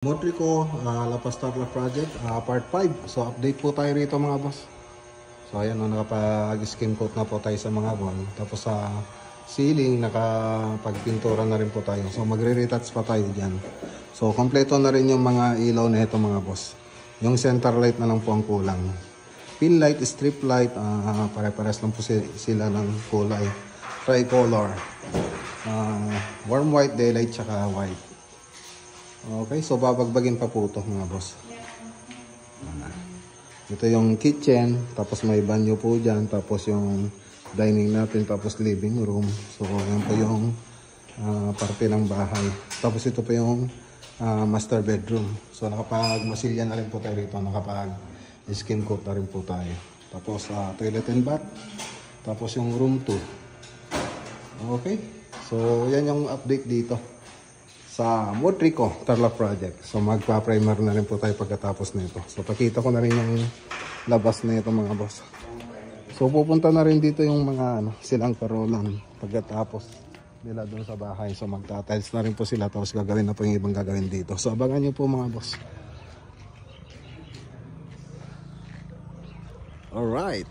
Motrico, La Pastarla Project, part 5. So update po tayo rito mga boss. So ayan, nakapag-skim coat na po tayo sa mga wall. Tapos sa ceiling, nakapagpintura na rin po tayo. So magre-retouch pa tayo dyan. So kompleto na rin yung mga ilaw na ito mga boss. Yung center light na lang po ang kulang. Pin light, strip light, pare-pares lang po sila ng kulay. Tricolor. Warm white, daylight, tsaka white. Okay, so babagbagin pa po ito mga boss. Ito yung kitchen, tapos may banyo po dyan, tapos yung dining natin, tapos living room. So yan po yung parte ng bahay. Tapos ito po yung master bedroom. So nakapag-masilya na rin po tayo rito, nakapag-skim coat na rin po tayo. Tapos toilet and bath, tapos yung room 2. Okay, so yan yung update dito sa Motrico Tarlac Project. So magpa-primer na rin po tayo pagkatapos nito. So pakita ko na rin yung labas na ito mga boss. So pupunta na rin dito yung mga silang parolan pagkatapos nila doon sa bahay. So magta-tiles na rin po sila, tapos gagawin na po yung ibang gagawin dito. So abangan nyo po mga boss. Alright.